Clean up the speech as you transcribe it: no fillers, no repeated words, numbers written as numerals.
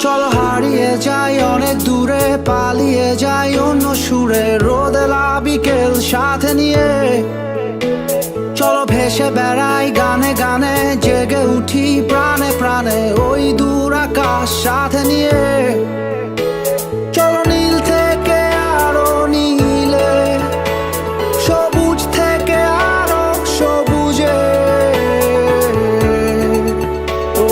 চলো হারিয়ে যাই অনেক দূরে, পালিয়ে যাই অন্য সুরে, রোদেলা বিকেল সাথে নিয়ে। চলো ভেসে বেড়াই গানে গানে, জেগে উঠি প্রাণে প্রাণে ওই দূর আকাশ সাথে নিয়ে। চলো নীল থেকে আরো নীলে, সবুজ থেকে আরো সবুজে। ও